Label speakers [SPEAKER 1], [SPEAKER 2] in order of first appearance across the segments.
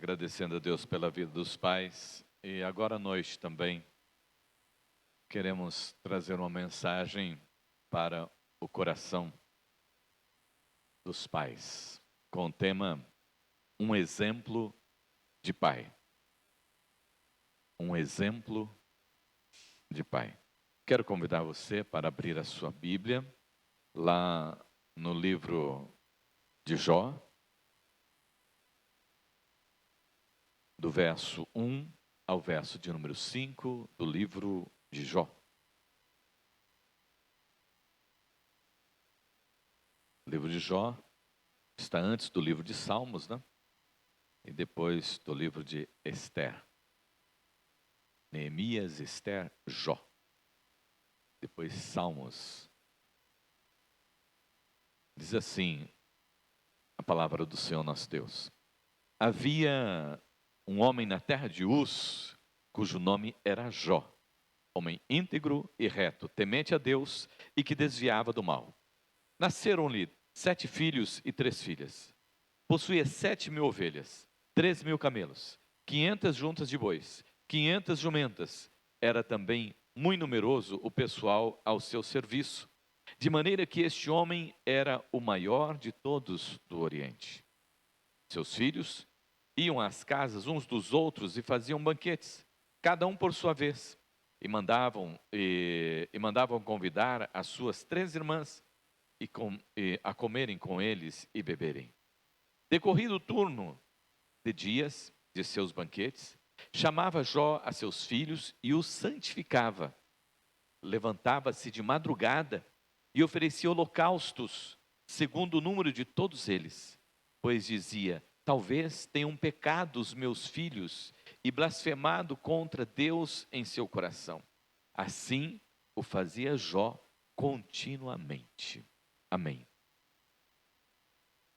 [SPEAKER 1] agradecendo a Deus pela vida dos pais. E agora à noite também queremos trazer uma mensagem para o coração dos pais, com o tema Um exemplo de pai. Um exemplo de pai. Quero convidar você para abrir a sua Bíblia lá no livro de Jó, do verso 1 ao verso de número 5 do livro de Jó. O livro de Jó está antes do livro de Salmos, né? E depois do livro de Esther. Neemias, Esther, Jó. Depois Salmos. Diz assim a palavra do Senhor nosso Deus. Havia um homem na terra de Uz, cujo nome era Jó. Homem íntegro e reto, temente a Deus e que desviava do mal. Nasceram-lhe 7 filhos e 3 filhas. Possuía 7.000 ovelhas, 3.000 camelos, 500 juntas de bois, 500 jumentas. Era também muito numeroso o pessoal ao seu serviço, de maneira que este homem era o maior de todos do Oriente. Seus filhos iam às casas uns dos outros e faziam banquetes, cada um por sua vez, e mandavam convidar as suas 3 irmãs a comerem com eles e beberem. Decorrido o turno de dias de seus banquetes, chamava Jó a seus filhos e os santificava. Levantava-se de madrugada e oferecia holocaustos, segundo o número de todos eles, pois dizia: talvez tenham pecado os meus filhos e blasfemado contra Deus em seu coração. Assim o fazia Jó continuamente. Amém.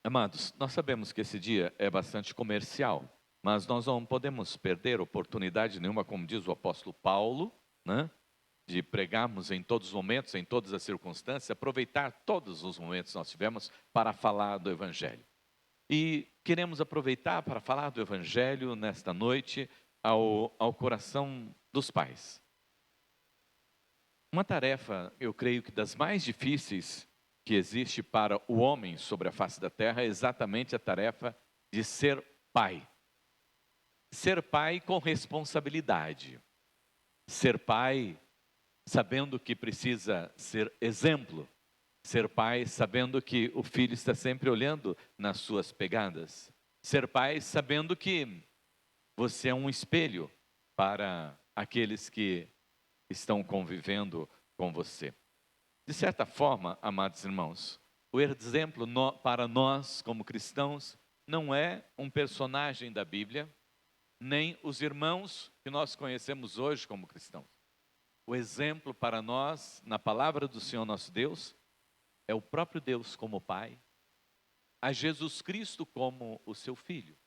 [SPEAKER 1] Amados, nós sabemos que esse dia é bastante comercial, mas nós não podemos perder oportunidade nenhuma, como diz o apóstolo Paulo, né, de pregarmos em todos os momentos, em todas as circunstâncias, aproveitar todos os momentos que nós tivemos para falar do Evangelho. E queremos aproveitar para falar do Evangelho nesta noite ao coração dos pais. Uma tarefa, eu creio que das mais difíceis que existe para o homem sobre a face da terra é exatamente a tarefa de ser pai. Ser pai com responsabilidade. Ser pai sabendo que precisa ser exemplo. Ser pai sabendo que o filho está sempre olhando nas suas pegadas. Ser pai sabendo que você é um espelho para aqueles que estão convivendo com você. De certa forma, amados irmãos, o exemplo para nós como cristãos não é um personagem da Bíblia, nem os irmãos que nós conhecemos hoje como cristãos. O exemplo para nós, na palavra do Senhor nosso Deus, é o próprio Deus como Pai, a Jesus Cristo como o seu Filho.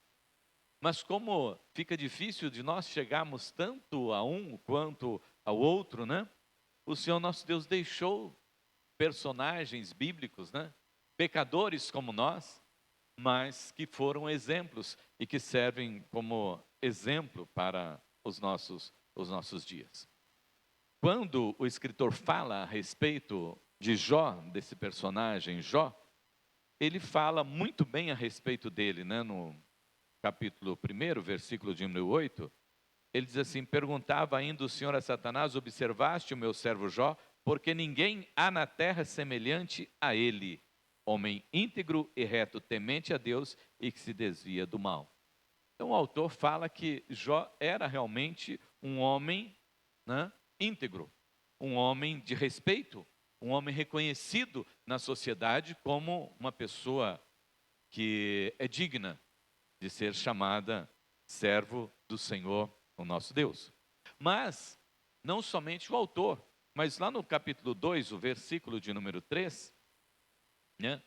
[SPEAKER 1] Mas como fica difícil de nós chegarmos tanto a um quanto ao outro, né? O Senhor nosso Deus deixou personagens bíblicos, né? Pecadores como nós, mas que foram exemplos e que servem como exemplo para os nossos dias. Quando o escritor fala a respeito de Jó, desse personagem Jó, ele fala muito bem a respeito dele, né? No capítulo 1, versículo de número 8, ele diz assim: perguntava ainda o Senhor a Satanás: observaste o meu servo Jó? Porque ninguém há na terra semelhante a ele, homem íntegro e reto, temente a Deus e que se desvia do mal. Então o autor fala que Jó era realmente um homem, né, íntegro, um homem de respeito, um homem reconhecido na sociedade como uma pessoa que é digna de ser chamada servo do Senhor, o nosso Deus. Mas não somente o autor, mas lá no capítulo 2, o versículo de número 3, né,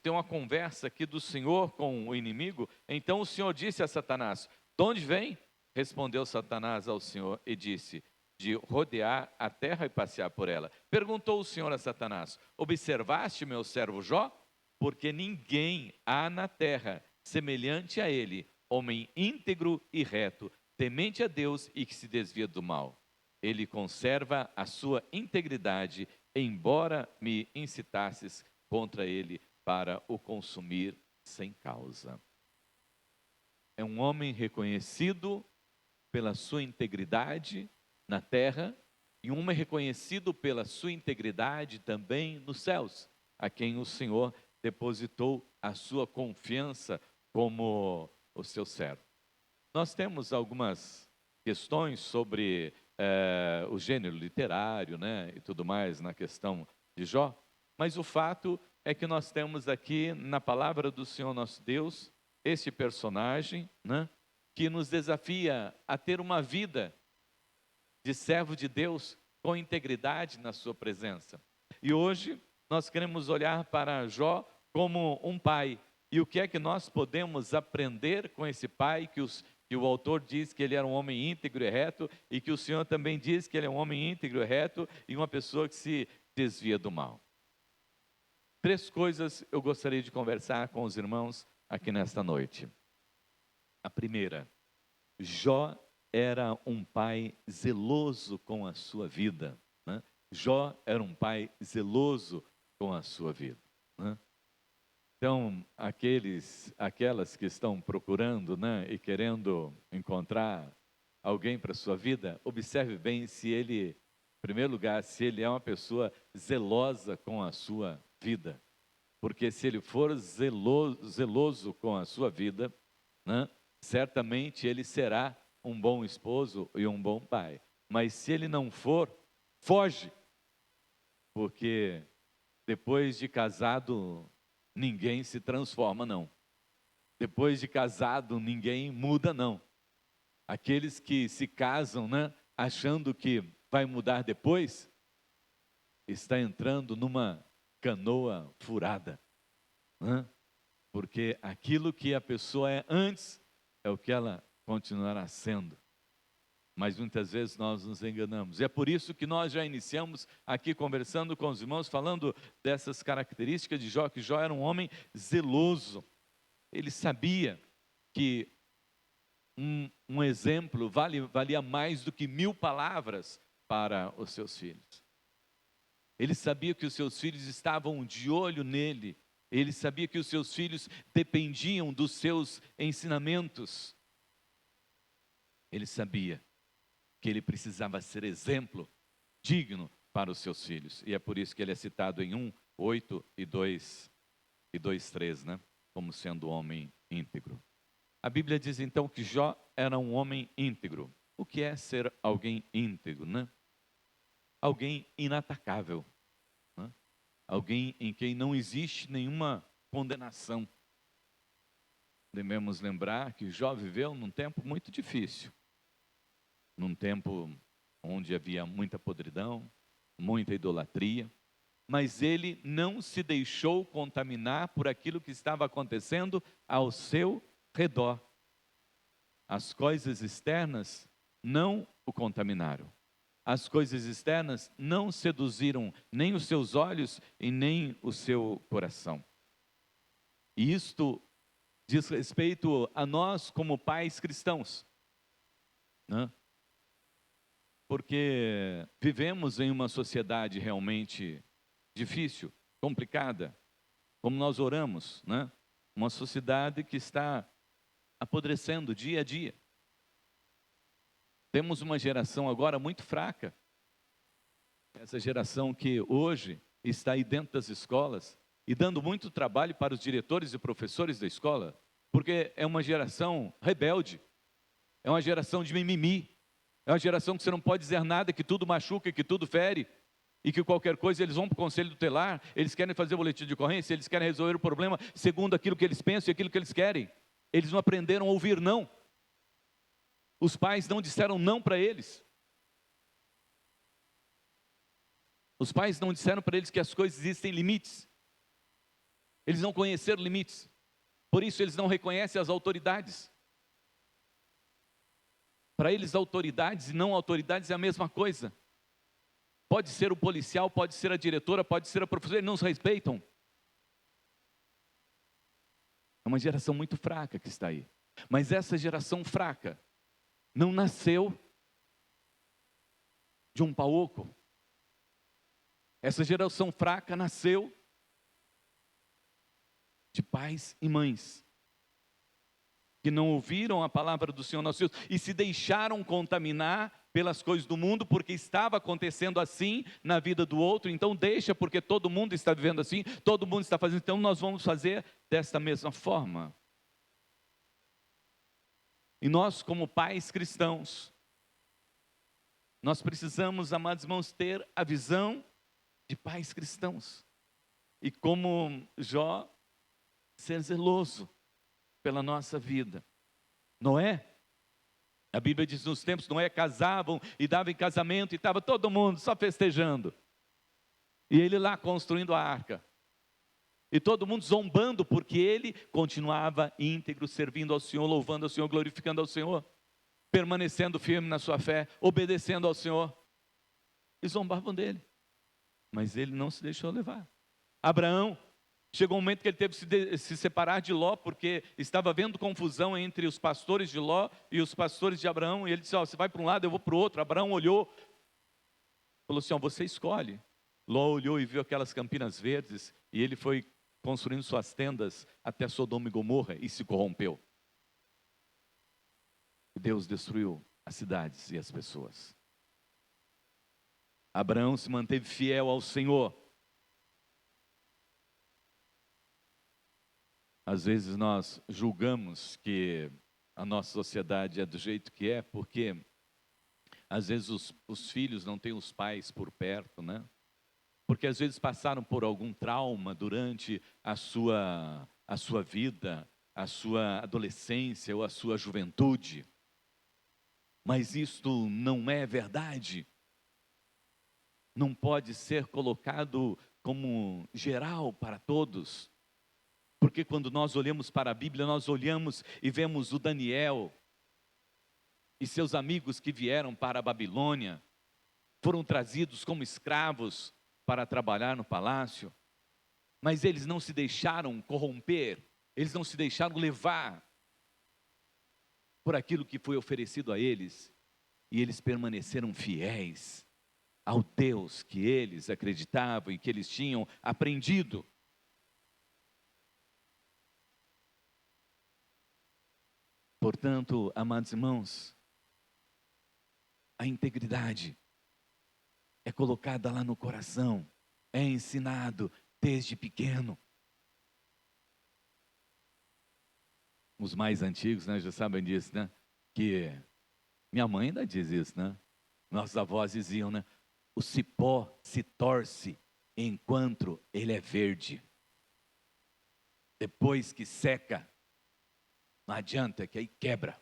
[SPEAKER 1] tem uma conversa aqui do Senhor com o inimigo. Então o Senhor disse a Satanás: de onde vem? Respondeu Satanás ao Senhor e disse: de rodear a terra e passear por ela. Perguntou o Senhor a Satanás: observaste meu servo Jó? Porque ninguém há na terra semelhante a ele, homem íntegro e reto, temente a Deus e que se desvia do mal. Ele conserva a sua integridade, embora me incitasses contra ele para o consumir sem causa. É um homem reconhecido pela sua integridade na terra e um homem reconhecido pela sua integridade também nos céus, a quem o Senhor depositou a sua confiança como o seu servo. Nós temos algumas questões sobre o gênero literário, né, e tudo mais na questão de Jó, mas o fato é que nós temos aqui na palavra do Senhor nosso Deus esse personagem, né, que nos desafia a ter uma vida de servo de Deus com integridade na sua presença. E hoje nós queremos olhar para Jó como um pai. E o que é que nós podemos aprender com esse pai que o autor diz que ele era um homem íntegro e reto, e que o Senhor também diz que ele é um homem íntegro e reto e uma pessoa que se desvia do mal. 3 coisas eu gostaria de conversar com os irmãos aqui nesta noite. A primeira, Jó era um pai zeloso com a sua vida, né? Jó era um pai zeloso com a sua vida, né? Então, aquelas que estão procurando, né, e querendo encontrar alguém para a sua vida, observe bem se ele, em primeiro lugar, se ele é uma pessoa zelosa com a sua vida. Porque se ele for zeloso com a sua vida, né, certamente ele será um bom esposo e um bom pai. Mas se ele não for, foge. Porque depois de casado, ninguém se transforma, não. Depois de casado, ninguém muda, não. Aqueles que se casam, né, achando que vai mudar depois, está entrando numa canoa furada, né? Porque aquilo que a pessoa é antes é o que ela continuará sendo. Mas muitas vezes nós nos enganamos. E é por isso que nós já iniciamos aqui conversando com os irmãos, falando dessas características de Jó, que Jó era um homem zeloso. Ele sabia que um exemplo valia mais do que 1000 palavras para os seus filhos. Ele sabia que os seus filhos estavam de olho nele. Ele sabia que os seus filhos dependiam dos seus ensinamentos. Ele sabia que ele precisava ser exemplo digno para os seus filhos. E é por isso que ele é citado em 1:8 e 2:3, né? Como sendo homem íntegro. A Bíblia diz então que Jó era um homem íntegro. O que é ser alguém íntegro, né? Alguém inatacável, né? Alguém em quem não existe nenhuma condenação. Devemos lembrar que Jó viveu num tempo muito difícil. Num tempo onde havia muita podridão, muita idolatria, mas ele não se deixou contaminar por aquilo que estava acontecendo ao seu redor. As coisas externas não o contaminaram. As coisas externas não seduziram nem os seus olhos e nem o seu coração. E isto diz respeito a nós como pais cristãos, né? Porque vivemos em uma sociedade realmente difícil, complicada, como nós oramos, né? Uma sociedade que está apodrecendo dia a dia. Temos uma geração agora muito fraca. Essa geração que hoje está aí dentro das escolas e dando muito trabalho para os diretores e professores da escola, porque é uma geração rebelde, é uma geração de mimimi. É uma geração que você não pode dizer nada, que tudo machuca, que tudo fere, e que qualquer coisa eles vão para o conselho tutelar, eles querem fazer boletim de ocorrência, eles querem resolver o problema segundo aquilo que eles pensam e aquilo que eles querem. Eles não aprenderam a ouvir não. Os pais não disseram não para eles. Os pais não disseram para eles que as coisas existem limites. Eles não conheceram limites. Por isso eles não reconhecem as autoridades. Para eles, autoridades e não autoridades é a mesma coisa. Pode ser o policial, pode ser a diretora, pode ser a professora, eles não se respeitam. É uma geração muito fraca que está aí. Mas essa geração fraca não nasceu de um pau oco. Essa geração fraca nasceu de pais e mães que não ouviram a palavra do Senhor nosso Deus e se deixaram contaminar pelas coisas do mundo, porque estava acontecendo assim na vida do outro. Então deixa, porque todo mundo está vivendo assim, todo mundo está fazendo, então nós vamos fazer desta mesma forma. E nós, como pais cristãos, nós precisamos, amados irmãos, ter a visão de pais cristãos. E como Jó, ser zeloso pela nossa vida. Noé, a Bíblia diz, nos tempos Noé casavam e davam em casamento e estava todo mundo só festejando. E ele lá construindo a arca. E todo mundo zombando porque ele continuava íntegro, servindo ao Senhor, louvando ao Senhor, glorificando ao Senhor, permanecendo firme na sua fé, obedecendo ao Senhor. E zombavam dele. Mas ele não se deixou levar. Abraão, chegou um momento que ele teve que se separar de Ló, porque estava havendo confusão entre os pastores de Ló e os pastores de Abraão. E ele disse, você vai para um lado, eu vou para o outro. Abraão olhou, falou assim, você escolhe. Ló olhou e viu aquelas campinas verdes, e ele foi construindo suas tendas até Sodoma e Gomorra, e se corrompeu. E Deus destruiu as cidades e as pessoas. Abraão se manteve fiel ao Senhor. Às vezes nós julgamos que a nossa sociedade é do jeito que é, porque às vezes os filhos não têm os pais por perto, né? Porque às vezes passaram por algum trauma durante a sua vida, a sua adolescência ou a sua juventude. Mas isto não é verdade. Não pode ser colocado como geral para todos. Porque quando nós olhamos para a Bíblia, nós olhamos e vemos o Daniel e seus amigos que vieram para a Babilônia, foram trazidos como escravos para trabalhar no palácio, mas eles não se deixaram corromper, eles não se deixaram levar por aquilo que foi oferecido a eles, e eles permaneceram fiéis ao Deus que eles acreditavam e que eles tinham aprendido. Portanto, amados irmãos, a integridade é colocada lá no coração, é ensinado desde pequeno. Os mais antigos, né, já sabem disso, né? Que minha mãe ainda diz isso, né? Nossos avós diziam, né? O cipó se torce enquanto ele é verde. Depois que seca, não adianta, que aí quebra.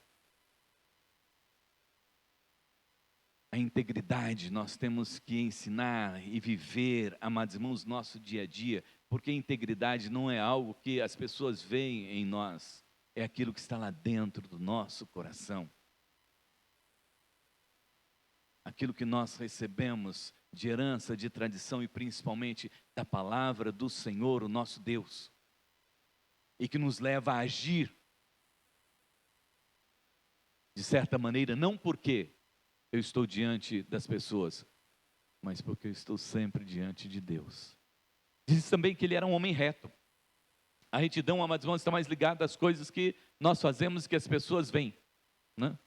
[SPEAKER 1] A integridade nós temos que ensinar e viver, amados irmãos, nosso dia a dia, porque a integridade não é algo que as pessoas veem em nós, é aquilo que está lá dentro do nosso coração. Aquilo que nós recebemos de herança, de tradição e principalmente da palavra do Senhor, o nosso Deus, e que nos leva a agir de certa maneira, não porque eu estou diante das pessoas, mas porque eu estou sempre diante de Deus. Diz também que ele era um homem reto. A retidão, amados irmãos, está mais ligada às coisas que nós fazemos e que as pessoas veem, né?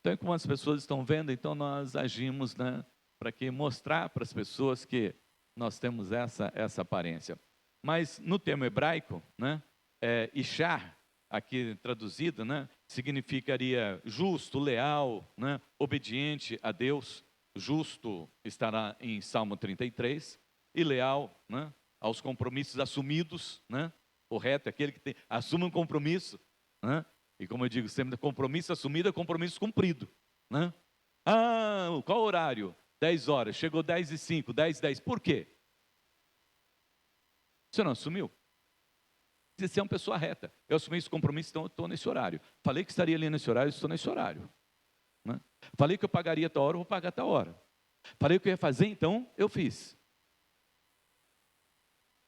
[SPEAKER 1] Então, como as pessoas estão vendo, então nós agimos, né, para que mostrar para as pessoas que nós temos essa aparência. Mas no termo hebraico, né, Ishar, aqui traduzido, né, significaria justo, leal, né, obediente a Deus. Justo estará em Salmo 33, e leal, né, aos compromissos assumidos, né? O reto é aquele que assume um compromisso, né? E como eu digo sempre, compromisso assumido é compromisso cumprido, né? Ah, qual horário? 10 horas, chegou 10h05, 10h10, por quê? Você não assumiu? Você é uma pessoa reta. Eu assumi esse compromisso, então eu estou nesse horário. Falei que estaria ali nesse horário, eu estou nesse horário, né? Falei que eu pagaria tal hora, eu vou pagar tal hora. Falei o que eu ia fazer, então eu fiz.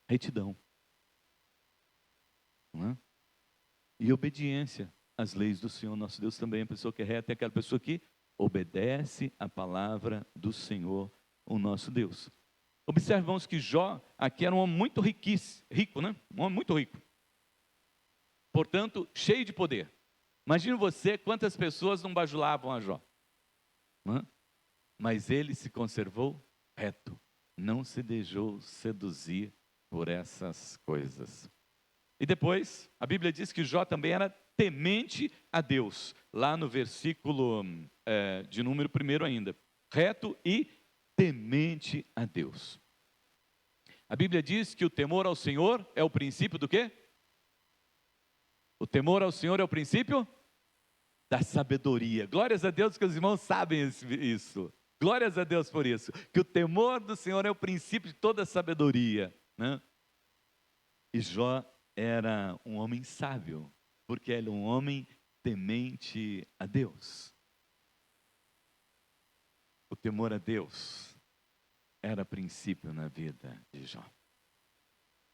[SPEAKER 1] Retidão, né? E obediência. as leis do Senhor nosso Deus também. A pessoa que é reta é aquela pessoa que obedece a palavra do Senhor, o nosso Deus. Observamos que Jó aqui era um homem muito rico, né? Um homem muito rico. Portanto, cheio de poder. Imagine você quantas pessoas não bajulavam a Jó. Né? Mas ele se conservou reto. Não se deixou seduzir por essas coisas. E depois, a Bíblia diz que Jó também era temente a Deus. Lá no versículo de número 1 ainda. Reto e temente a Deus. A Bíblia diz que o temor ao Senhor é o princípio do quê? O temor ao Senhor é o princípio da sabedoria. Glórias a Deus que os irmãos sabem isso. Glórias a Deus por isso. Que o temor do Senhor é o princípio de toda sabedoria. Né? E Jó era um homem sábio, porque ele é um homem temente a Deus. O temor a Deus era princípio na vida de Jó.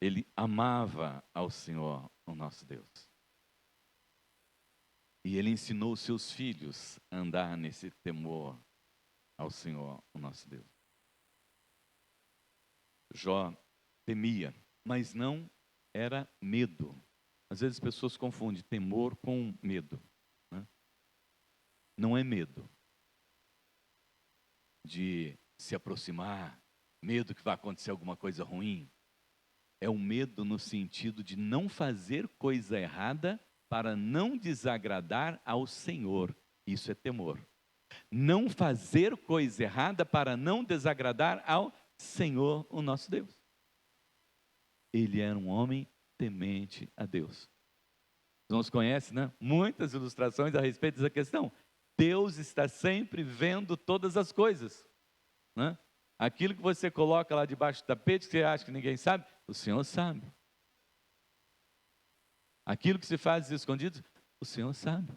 [SPEAKER 1] Ele amava ao Senhor, o nosso Deus. E ele ensinou seus filhos a andar nesse temor ao Senhor, o nosso Deus. Jó temia, mas não era medo. Às vezes as pessoas confundem temor com medo. Né? Não é medo de se aproximar, medo que vai acontecer alguma coisa ruim. É um medo no sentido de não fazer coisa errada para não desagradar ao Senhor. Isso é temor. Não fazer coisa errada para não desagradar ao Senhor, o nosso Deus. Ele era um homem temente a Deus. Os irmãos conhecem, né? Muitas ilustrações a respeito dessa questão. Deus está sempre vendo todas as coisas. Né? Aquilo que você coloca lá debaixo do tapete, que você acha que ninguém sabe, o Senhor sabe. Aquilo que se faz escondido, o Senhor sabe.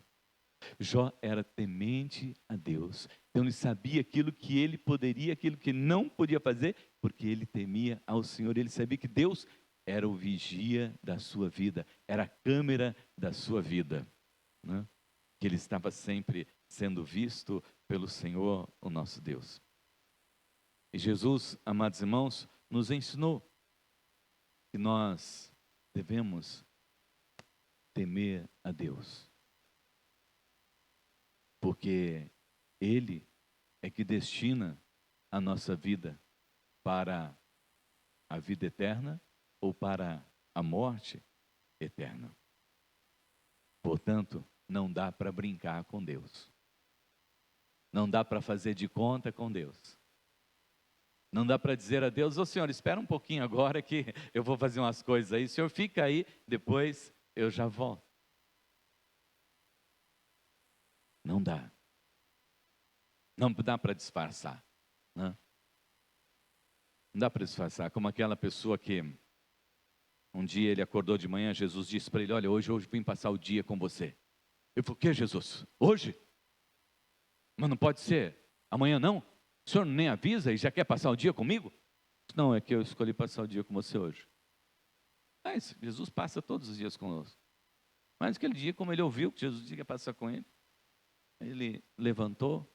[SPEAKER 1] Jó era temente a Deus. Então ele sabia aquilo que ele poderia, aquilo que não podia fazer, porque ele temia ao Senhor. Ele sabia que Deus era o vigia da sua vida, era a câmera da sua vida. Né? Que ele estava sempre sendo visto pelo Senhor, o nosso Deus. E Jesus, amados irmãos, nos ensinou que nós devemos temer a Deus. Porque Ele é que destina a nossa vida para a vida eterna ou para a morte eterna. Portanto, não dá para brincar com Deus. Não dá para fazer de conta com Deus. Não dá para dizer a Deus, ô Senhor, espera um pouquinho agora que eu vou fazer umas coisas aí. O Senhor fica aí, depois eu já volto. Não dá. Não dá para disfarçar. Né? Não dá para disfarçar. Como aquela pessoa que um dia ele acordou de manhã, Jesus disse para ele, olha, hoje eu vim passar o dia com você. Eu falei, o que, Jesus? Hoje? Mas não pode ser amanhã não? O senhor nem avisa e já quer passar o dia comigo? Não, é que eu escolhi passar o dia com você hoje. Mas Jesus passa todos os dias conosco. Mas aquele dia, como ele ouviu que Jesus ia passar com ele, ele levantou,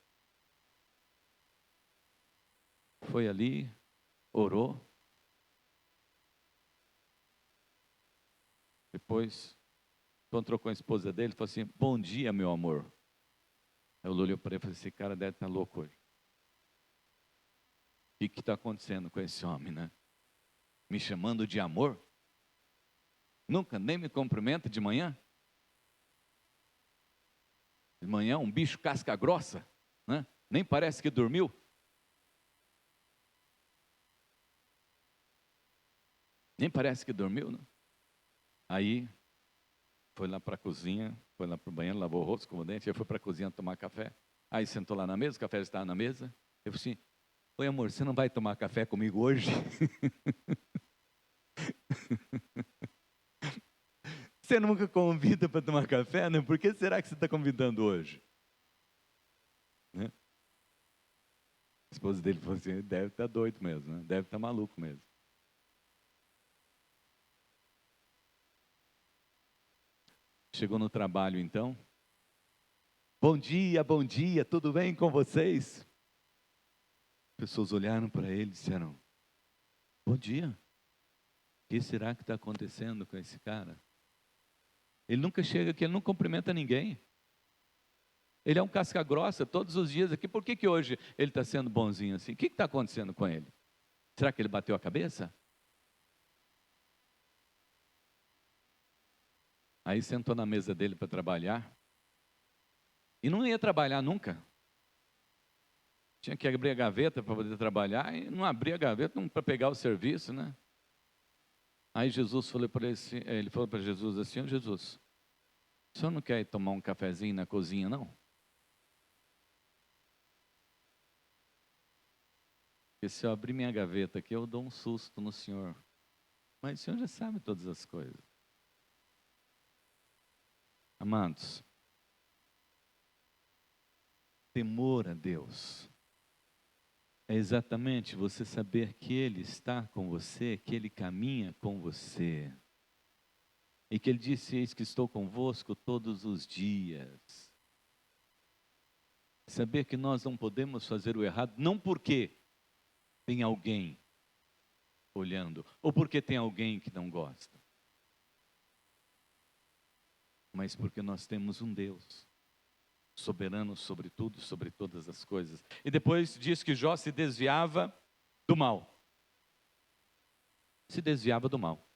[SPEAKER 1] foi ali, orou. Depois, encontrou com a esposa dele e falou assim, bom dia, meu amor. Eu olhei para ele e falei, esse cara deve estar louco hoje. O que está acontecendo com esse homem, né? Me chamando de amor? Nunca nem me cumprimenta de manhã? De manhã um bicho casca grossa, né? Nem parece que dormiu. Nem parece que dormiu, né? Aí, foi lá para a cozinha, foi lá para o banheiro, lavou o rosto, escovou o dente, aí foi para a cozinha tomar café. Aí sentou lá na mesa, o café estava na mesa. Eu falei assim, oi amor, você não vai tomar café comigo hoje? Você nunca convida para tomar café, né? Por que será que você está convidando hoje? Né? A esposa dele falou assim, deve estar doido mesmo, né? Deve estar maluco mesmo. Chegou no trabalho então. Bom dia, tudo bem com vocês? Pessoas olharam para ele e disseram: bom dia, o que será que está acontecendo com esse cara? Ele nunca chega aqui, ele não cumprimenta ninguém. Ele é um casca grossa todos os dias aqui. Por que hoje ele está sendo bonzinho assim? O que está acontecendo com ele? Será que ele bateu a cabeça? Aí sentou na mesa dele para trabalhar. E não ia trabalhar nunca. Tinha que abrir a gaveta para poder trabalhar. E não abria a gaveta para pegar o serviço, né? Aí Jesus falou para ele falou para Jesus assim: oh, Jesus, o senhor não quer ir tomar um cafezinho na cozinha, não? Porque se eu abrir minha gaveta aqui, eu dou um susto no senhor. Mas o senhor já sabe todas as coisas. Amados, temor a Deus é exatamente você saber que Ele está com você, que Ele caminha com você. E que Ele disse: eis que estou convosco todos os dias. Saber que nós não podemos fazer o errado, não porque tem alguém olhando, ou porque tem alguém que não gosta, mas porque nós temos um Deus soberano sobre tudo, sobre todas as coisas. E depois diz que Jó se desviava do mal. Se desviava do mal.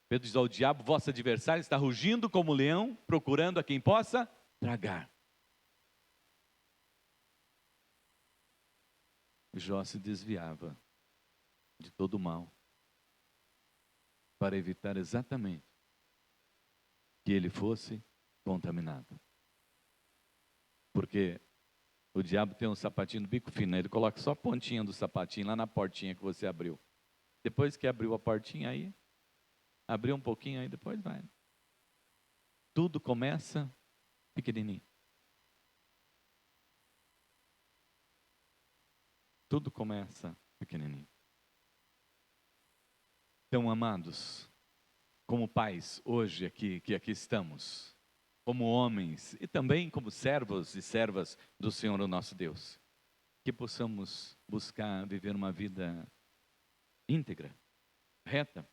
[SPEAKER 1] Pedro diz ao diabo: vosso adversário está rugindo como leão, procurando a quem possa tragar. Jó se desviava de todo o mal, para evitar exatamente que ele fosse contaminado. Porque o diabo tem um sapatinho do bico fino, né? Ele coloca só a pontinha do sapatinho lá na portinha que você abriu. Depois que abriu a portinha, aí abriu um pouquinho, aí depois vai. Tudo começa pequenininho. Tudo começa pequenininho. Então, amados, como pais, hoje que aqui estamos, como homens e também como servos e servas do Senhor, o nosso Deus, que possamos buscar viver uma vida íntegra, reta,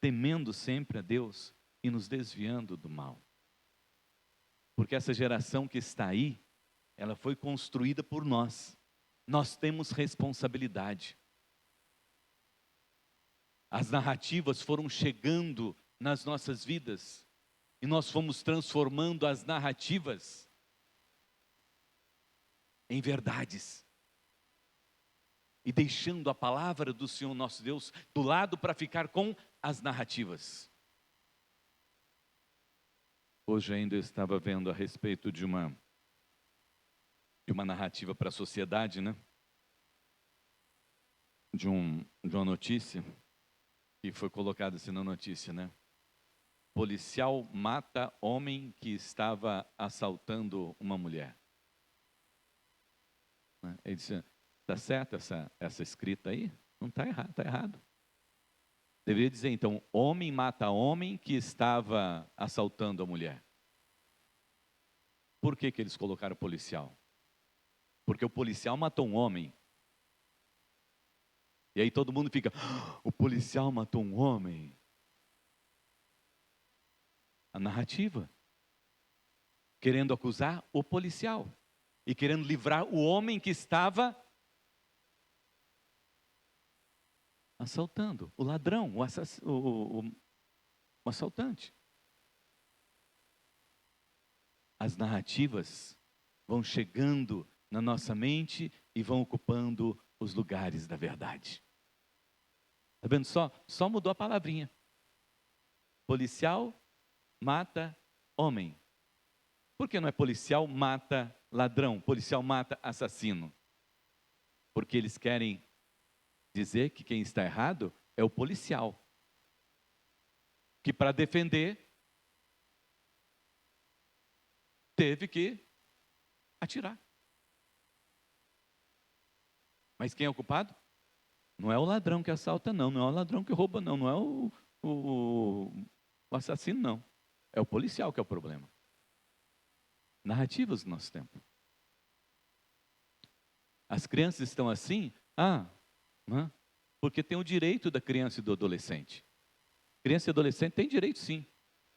[SPEAKER 1] temendo sempre a Deus e nos desviando do mal. Porque essa geração que está aí, ela foi construída por nós. Nós temos responsabilidade. As narrativas foram chegando nas nossas vidas e nós fomos transformando as narrativas em verdades e deixando a palavra do Senhor nosso Deus do lado para ficar com as narrativas. Hoje ainda eu estava vendo a respeito de uma narrativa para a sociedade, né? De uma notícia que foi colocada assim na notícia, né? Policial mata homem que estava assaltando uma mulher. Ele disse: está certo essa escrita aí? Não está errado, está errado. Deveria dizer então: homem mata homem que estava assaltando a mulher. Por que eles colocaram policial? Porque o policial matou um homem. E aí todo mundo fica: o policial matou um homem. A narrativa. Querendo acusar o policial. E querendo livrar o homem que estava assaltando. O ladrão, o assaltante. As narrativas vão chegando na nossa mente e vão ocupando os lugares da verdade. Está vendo só? Só mudou a palavrinha. Policial mata homem. Por que não é policial mata ladrão? Policial mata assassino? Porque eles querem dizer que quem está errado é o policial. Que para defender teve que atirar. Mas quem é o culpado? Não é o ladrão que assalta, não. Não é o ladrão que rouba, não. Não é O assassino não. É o policial que é o problema. Narrativas do nosso tempo. As crianças estão assim, porque tem o direito da criança e do adolescente. Criança e adolescente tem direito sim,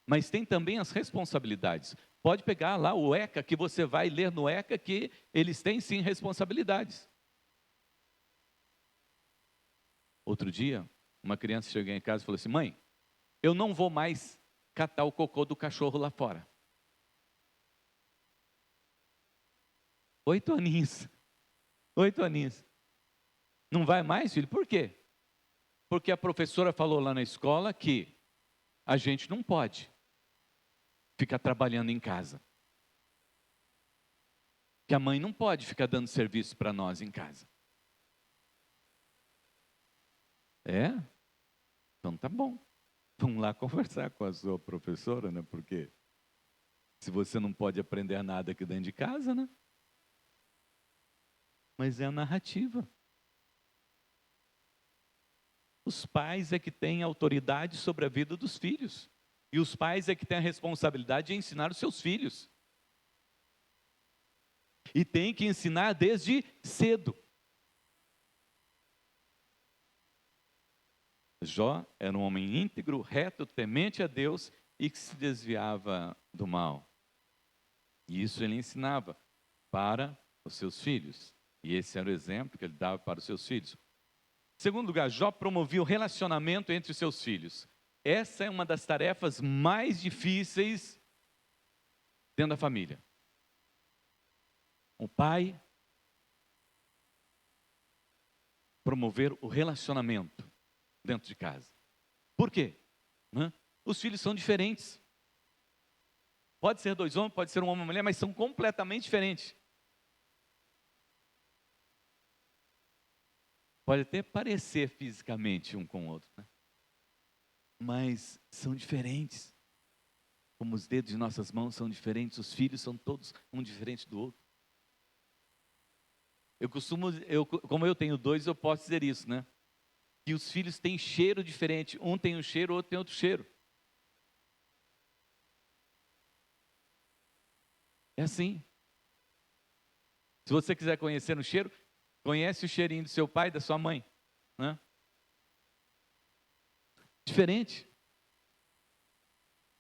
[SPEAKER 1] mas tem também as responsabilidades. Pode pegar lá o ECA, que você vai ler no ECA que eles têm sim responsabilidades. Outro dia, uma criança chegou em casa e falou assim: mãe, eu não vou mais catar o cocô do cachorro lá fora. 8 aninhos. 8 aninhos. Não vai mais, filho? Por quê? Porque a professora falou lá na escola que a gente não pode ficar trabalhando em casa. Que a mãe não pode ficar dando serviço para nós em casa. É? Então tá bom. Vamos lá conversar com a sua professora, né? Porque se você não pode aprender nada aqui dentro de casa, né? Mas é a narrativa. Os pais é que têm autoridade sobre a vida dos filhos. E os pais é que têm a responsabilidade de ensinar os seus filhos. E tem que ensinar desde cedo. Jó era um homem íntegro, reto, temente a Deus e que se desviava do mal. E isso ele ensinava para os seus filhos. E esse era o exemplo que ele dava para os seus filhos. Em segundo lugar, Jó promovia o relacionamento entre os seus filhos. Essa é uma das tarefas mais difíceis dentro da família. O pai promover o relacionamento dentro de casa. Por quê? Os filhos são diferentes. Pode ser 2 homens, pode ser um homem e uma mulher, mas são completamente diferentes. Pode até parecer fisicamente um com o outro, né? Mas são diferentes. Como os dedos de nossas mãos são diferentes, os filhos são todos um diferente do outro. Como eu tenho 2, eu posso dizer isso, né? Que os filhos têm cheiro diferente. Um tem um cheiro, o outro tem outro cheiro. É assim. Se você quiser conhecer o cheiro, conhece o cheirinho do seu pai e da sua mãe, né? Diferente.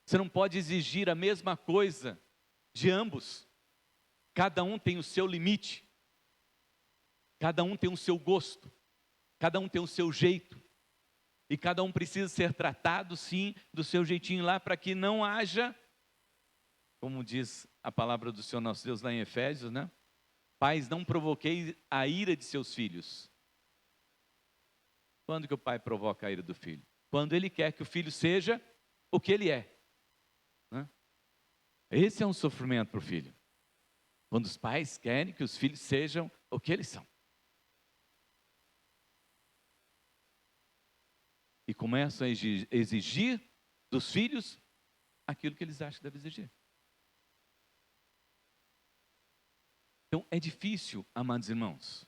[SPEAKER 1] Você não pode exigir a mesma coisa de ambos. Cada um tem o seu limite. Cada um tem o seu gosto. Cada um tem o seu jeito. E cada um precisa ser tratado, sim, do seu jeitinho lá, para que não haja, como diz a palavra do Senhor nosso Deus lá em Efésios, né? Pais, não provoquei a ira de seus filhos. Quando que o pai provoca a ira do filho? Quando ele quer que o filho seja o que ele é. Né? Esse é um sofrimento para o filho. Quando os pais querem que os filhos sejam o que eles são. E começam a exigir dos filhos aquilo que eles acham que deve exigir. Então, é difícil, amados irmãos,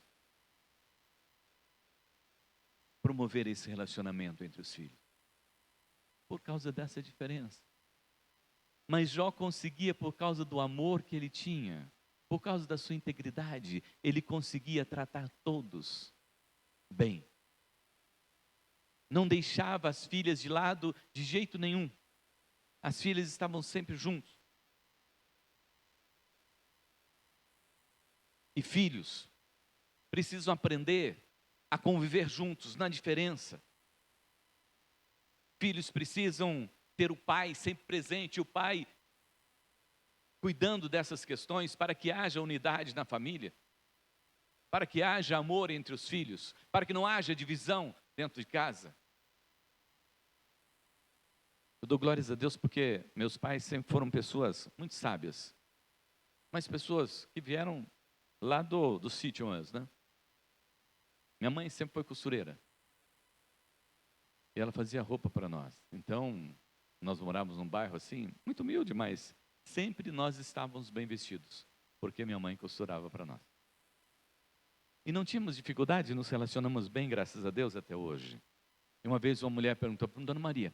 [SPEAKER 1] promover esse relacionamento entre os filhos. Por causa dessa diferença. Mas Jó conseguia, por causa do amor que ele tinha, por causa da sua integridade, ele conseguia tratar todos bem. Não deixava as filhas de lado de jeito nenhum. As filhas estavam sempre juntos. E filhos precisam aprender a conviver juntos na diferença. Filhos precisam ter o pai sempre presente, o pai cuidando dessas questões para que haja unidade na família, para que haja amor entre os filhos, para que não haja divisão dentro de casa. Eu dou glórias a Deus porque meus pais sempre foram pessoas muito sábias, mas pessoas que vieram lá do sítio mesmo, né? Minha mãe sempre foi costureira. E ela fazia roupa para nós. Então, nós morávamos num bairro assim, muito humilde, mas sempre nós estávamos bem vestidos, porque minha mãe costurava para nós. E não tínhamos dificuldade, nos relacionamos bem, graças a Deus, até hoje. E uma vez uma mulher perguntou para Dona Maria,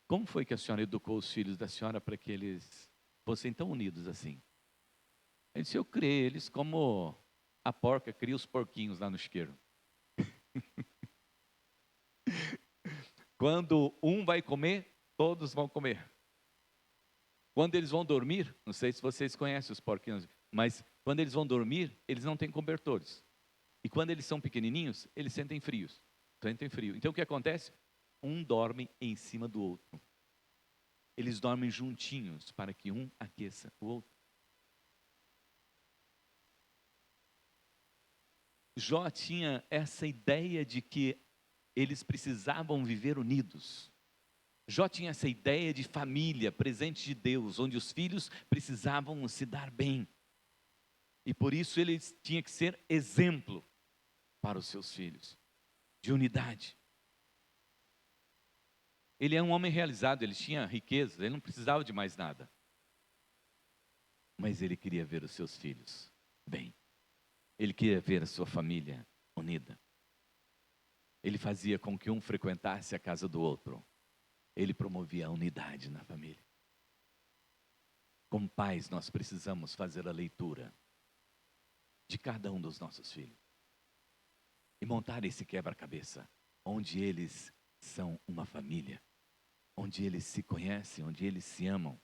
[SPEAKER 1] como foi que a senhora educou os filhos da senhora para que eles fossem tão unidos assim? Ele disse, eu criei eles como a porca cria os porquinhos lá no chiqueiro. Quando um vai comer, todos vão comer. Quando eles vão dormir, não sei se vocês conhecem os porquinhos, mas quando eles vão dormir, eles não têm cobertores. E quando eles são pequenininhos, eles sentem frios. Sentem frio. Então o que acontece? Um dorme em cima do outro. Eles dormem juntinhos para que um aqueça o outro. Jó tinha essa ideia de que eles precisavam viver unidos. Jó tinha essa ideia de família, presente de Deus, onde os filhos precisavam se dar bem. E por isso ele tinha que ser exemplo para os seus filhos, de unidade. Ele é um homem realizado, ele tinha riqueza, ele não precisava de mais nada. Mas ele queria ver os seus filhos bem. Ele queria ver a sua família unida. Ele fazia com que um frequentasse a casa do outro. Ele promovia a unidade na família. Como pais, nós precisamos fazer a leitura de cada um dos nossos filhos. E montar esse quebra-cabeça, onde eles são uma família. Onde eles se conhecem, onde eles se amam.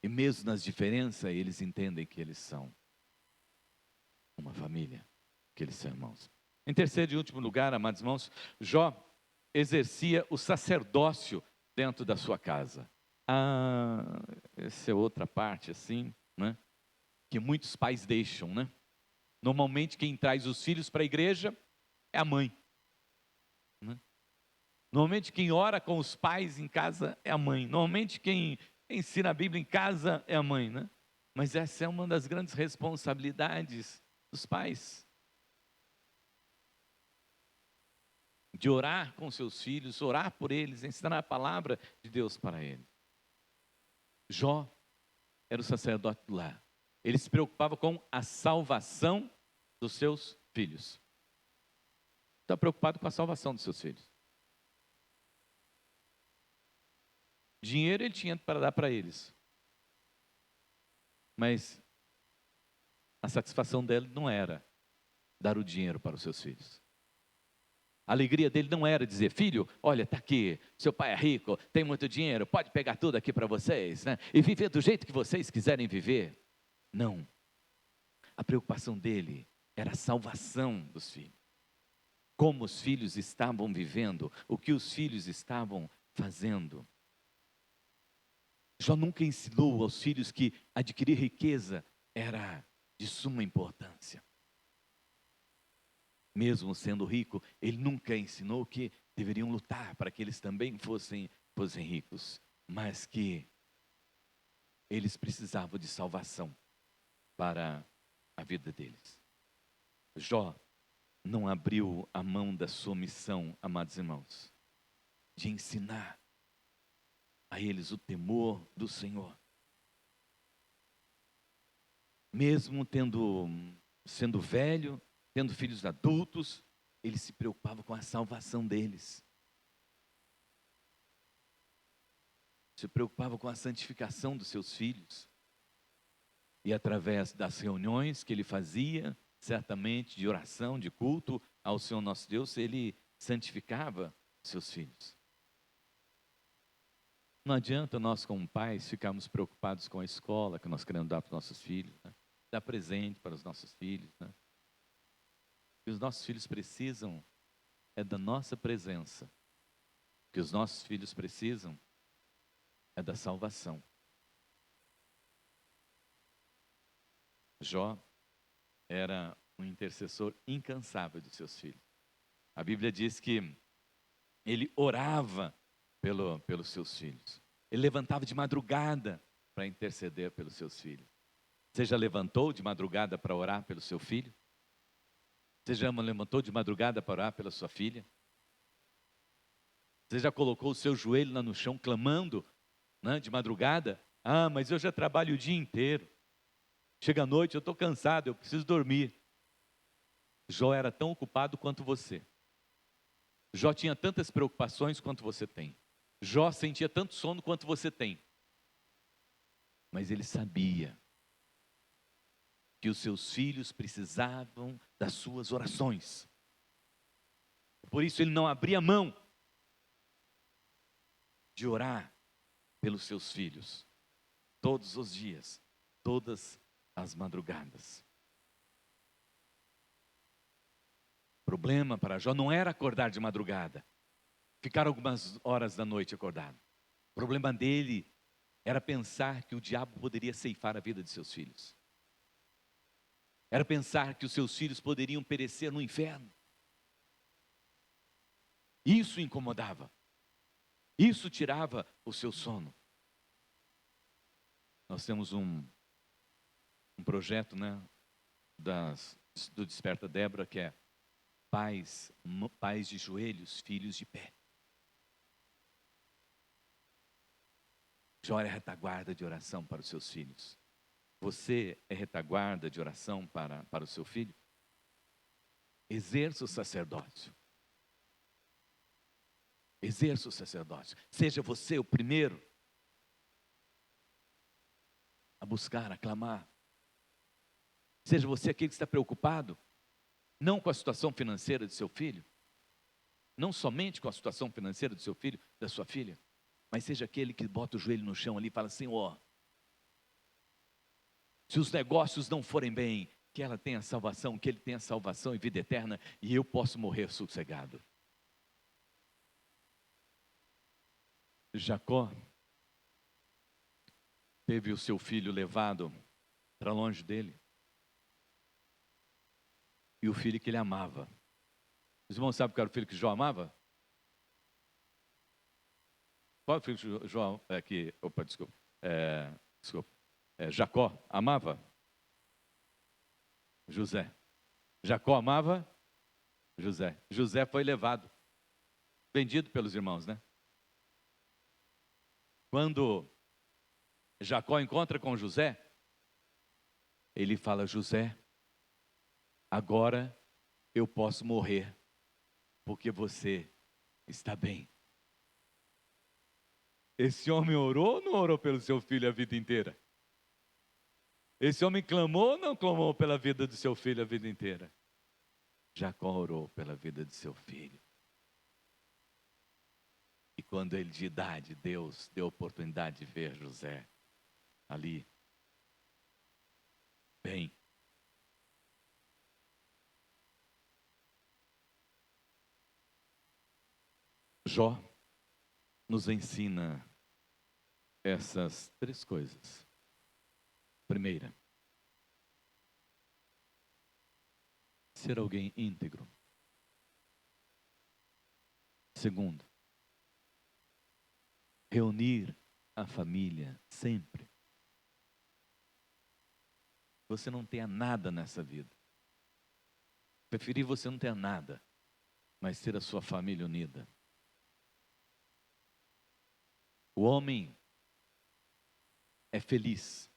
[SPEAKER 1] E mesmo nas diferenças, eles entendem que eles são uma família, que eles são irmãos. Em terceiro e último lugar, amados irmãos, Jó exercia o sacerdócio dentro da sua casa. Essa é outra parte assim, né? Que muitos pais deixam, né? Normalmente quem traz os filhos para a igreja é a mãe, né? Normalmente quem ora com os pais em casa é a mãe. Normalmente quem ensina a Bíblia em casa é a mãe, né? Mas essa é uma das grandes responsabilidades dos pais. De orar com seus filhos, orar por eles, ensinar a palavra de Deus para eles. Jó era o sacerdote do lar. Ele se preocupava com a salvação dos seus filhos. Está preocupado com a salvação dos seus filhos. Dinheiro ele tinha para dar para eles. Mas a satisfação dele não era dar o dinheiro para os seus filhos. A alegria dele não era dizer, filho, olha, está aqui, seu pai é rico, tem muito dinheiro, pode pegar tudo aqui para vocês, né? E viver do jeito que vocês quiserem viver. Não. A preocupação dele era a salvação dos filhos. Como os filhos estavam vivendo, o que os filhos estavam fazendo. Jó nunca ensinou aos filhos que adquirir riqueza era de suma importância. Mesmo sendo rico, ele nunca ensinou que deveriam lutar para que eles também fossem ricos, mas que eles precisavam de salvação para a vida deles. Jó não abriu a mão da sua missão, amados irmãos, de ensinar a eles o temor do Senhor. Mesmo sendo velho, tendo filhos adultos, ele se preocupava com a salvação deles. Se preocupava com a santificação dos seus filhos. E através das reuniões que ele fazia, certamente de oração, de culto ao Senhor nosso Deus, ele santificava seus filhos. Não adianta nós, como pais, ficarmos preocupados com a escola que nós queremos dar para os nossos filhos, né? Dar presente para os nossos filhos, né? O que os nossos filhos precisam é da nossa presença. O que os nossos filhos precisam é da salvação. Jó era um intercessor incansável dos seus filhos. A Bíblia diz que ele orava pelos seus filhos. Ele levantava de madrugada para interceder pelos seus filhos. Você já levantou de madrugada para orar pelo seu filho? Você já levantou de madrugada para orar pela sua filha? Você já colocou o seu joelho lá no chão clamando, né, de madrugada? Mas eu já trabalho o dia inteiro. Chega à noite, eu estou cansado, eu preciso dormir. Jó era tão ocupado quanto você. Jó tinha tantas preocupações quanto você tem. Jó sentia tanto sono quanto você tem. Mas ele sabia que os seus filhos precisavam das suas orações. Por isso ele não abria mão de orar pelos seus filhos. Todos os dias, todas as madrugadas. O problema para Jó não era acordar de madrugada, ficar algumas horas da noite acordado. O problema dele era pensar que o diabo poderia ceifar a vida de seus filhos. Era pensar que os seus filhos poderiam perecer no inferno. Isso o incomodava. Isso tirava o seu sono. Nós temos um projeto, né, do Desperta Débora, que é pais de joelhos, filhos de pé. Jó é retaguarda de oração para os seus filhos. Você é retaguarda de oração para o seu filho? Exerça o sacerdócio. Exerça o sacerdócio. Seja você o primeiro a buscar, a clamar. Seja você aquele que está preocupado, não com a situação financeira de seu filho, não somente com a situação financeira do seu filho, da sua filha, mas seja aquele que bota o joelho no chão ali e fala: Senhor, se os negócios não forem bem, que ela tenha salvação, que ele tenha salvação e vida eterna, e eu posso morrer sossegado. Jacó teve o seu filho levado para longe dele, e o filho que ele amava. Os irmãos sabem qual era o filho que Jó amava? Qual é o filho que Jó, Jacó amava? José. Jacó amava José. José foi levado, vendido pelos irmãos, né? Quando Jacó encontra com José, ele fala: José, agora eu posso morrer, porque você está bem. Esse homem orou ou não orou pelo seu filho a vida inteira? Esse homem clamou ou não clamou pela vida do seu filho a vida inteira? Jacó orou pela vida de seu filho. E quando ele de idade, Deus deu a oportunidade de ver José ali, bem. Jó nos ensina essas três coisas. Primeira, ser alguém íntegro. Segundo, reunir a família sempre. Você não tenha nada nessa vida. Preferir você não ter nada, mas ter a sua família unida. O homem é feliz,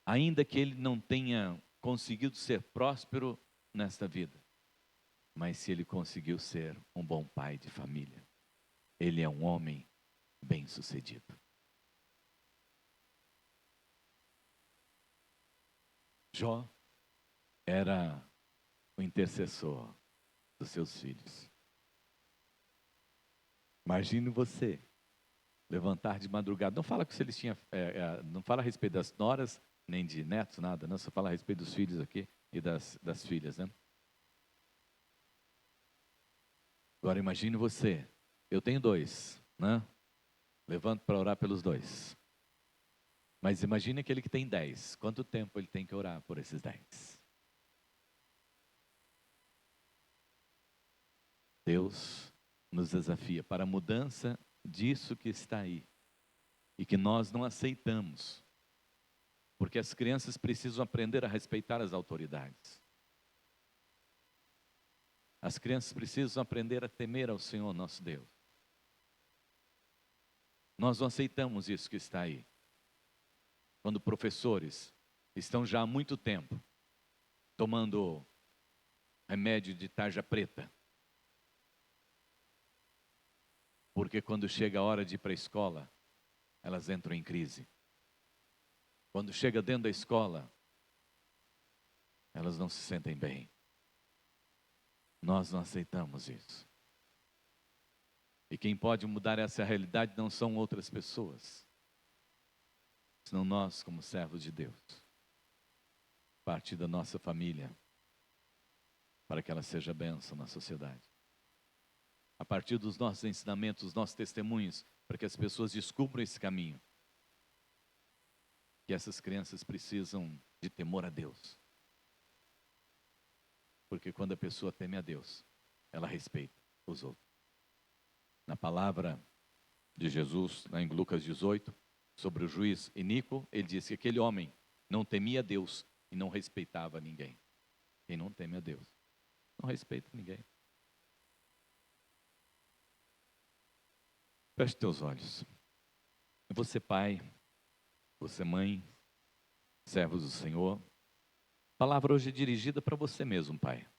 [SPEAKER 1] ainda que ele não tenha conseguido ser próspero nesta vida, mas se ele conseguiu ser um bom pai de família, ele é um homem bem-sucedido. Jó era o intercessor dos seus filhos. Imagine você levantar de madrugada. Não fala que se eles tinham, não fala a respeito das noras, nem de netos, nada, não, só fala a respeito dos filhos aqui e das filhas, né? Agora imagine você, eu tenho 2, né? Levanto para orar pelos 2. Mas imagine aquele que tem 10, quanto tempo ele tem que orar por esses 10? Deus nos desafia para a mudança disso que está aí e que nós não aceitamos, porque as crianças precisam aprender a respeitar as autoridades. As crianças precisam aprender a temer ao Senhor nosso Deus. Nós não aceitamos isso que está aí. Quando professores estão já há muito tempo tomando remédio de tarja preta, Porque quando chega a hora de ir para a escola, elas entram em crise. Quando chega dentro da escola, elas não se sentem bem. Nós não aceitamos isso. E quem pode mudar essa realidade não são outras pessoas, senão nós, como servos de Deus, parte da nossa família, para que ela seja bênção na sociedade. A partir dos nossos ensinamentos, dos nossos testemunhos, para que as pessoas descubram esse caminho. Que essas crianças precisam de temor a Deus. Porque quando a pessoa teme a Deus, ela respeita os outros. Na palavra de Jesus, lá em Lucas 18, sobre o juiz iníquo, ele disse que aquele homem não temia a Deus e não respeitava ninguém. Quem não teme a Deus, não respeita ninguém. Feche teus olhos. Você pai, você mãe, servos do Senhor, a palavra hoje é dirigida para você mesmo, pai.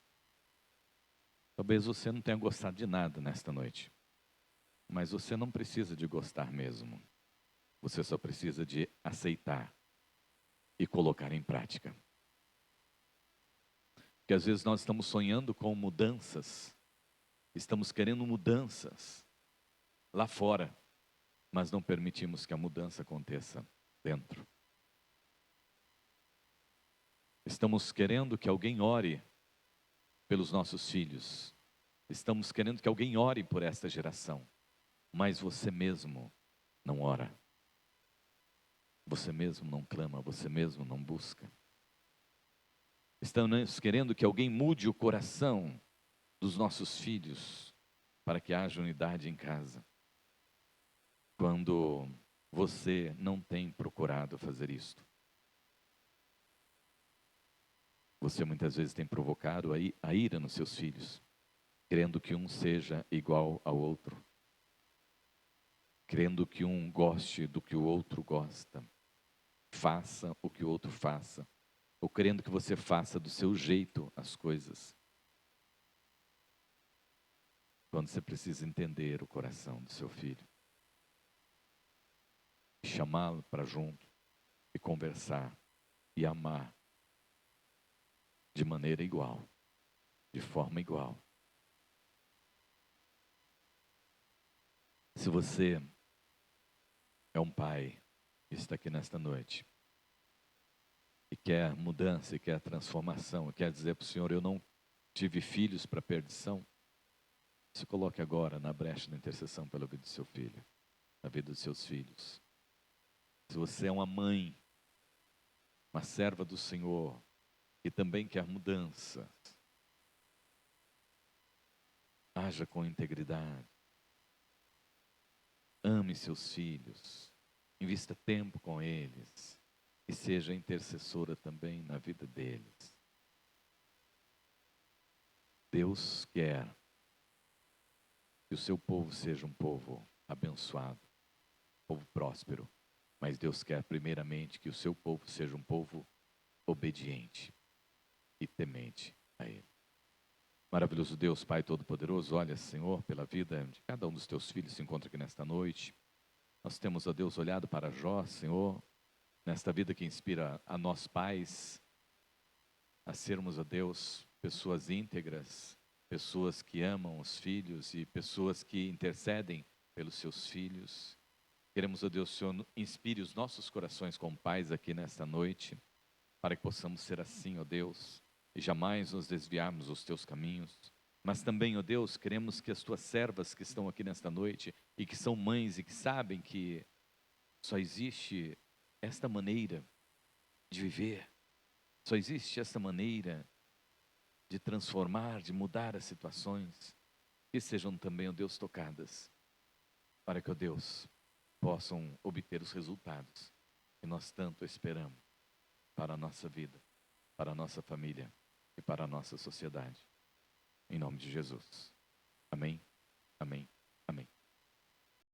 [SPEAKER 1] Talvez você não tenha gostado de nada nesta noite, mas você não precisa de gostar mesmo. Você só precisa de aceitar e colocar em prática. Porque às vezes nós estamos sonhando com mudanças, estamos querendo mudanças lá fora, mas não permitimos que a mudança aconteça dentro. Estamos querendo que alguém ore pelos nossos filhos. Estamos querendo que alguém ore por esta geração. Mas você mesmo não ora. Você mesmo não clama, você mesmo não busca. Estamos querendo que alguém mude o coração dos nossos filhos para que haja unidade em casa. Quando você não tem procurado fazer isto. Você muitas vezes tem provocado a ira nos seus filhos, querendo que um seja igual ao outro, querendo que um goste do que o outro gosta, faça o que o outro faça, ou querendo que você faça do seu jeito as coisas. Quando você precisa entender o coração do seu filho, e chamá-lo para junto, e conversar, e amar, de maneira igual, de forma igual. Se você é um pai que está aqui nesta noite e quer mudança, e quer transformação, e quer dizer para o Senhor, eu não tive filhos para perdição, se coloque agora na brecha da intercessão pela vida do seu filho, na vida dos seus filhos. Se você é uma mãe, uma serva do Senhor, que também quer mudança, haja com integridade, ame seus filhos, invista tempo com eles e seja intercessora também na vida deles. Deus quer que o seu povo seja um povo abençoado, um povo próspero, mas Deus quer primeiramente que o seu povo seja um povo obediente e temente a Ele. Maravilhoso Deus, Pai Todo-Poderoso, olha, Senhor, pela vida de cada um dos teus filhos que se encontra aqui nesta noite. Nós temos, ó Deus, olhado para Jó, Senhor, nesta vida que inspira a nós pais a sermos, ó Deus, pessoas íntegras, pessoas que amam os filhos e pessoas que intercedem pelos seus filhos. Queremos, ó Deus, Senhor, inspire os nossos corações como pais aqui nesta noite, para que possamos ser assim, ó Deus, e jamais nos desviarmos dos teus caminhos. Mas também, ó Deus, queremos que as tuas servas que estão aqui nesta noite, e que são mães e que sabem que só existe esta maneira de viver, só existe esta maneira de transformar, de mudar as situações, que sejam também, ó Deus, tocadas, para que, ó Deus, possam obter os resultados que nós tanto esperamos para a nossa vida, para a nossa família e para a nossa sociedade. Em nome de Jesus. Amém, amém, amém.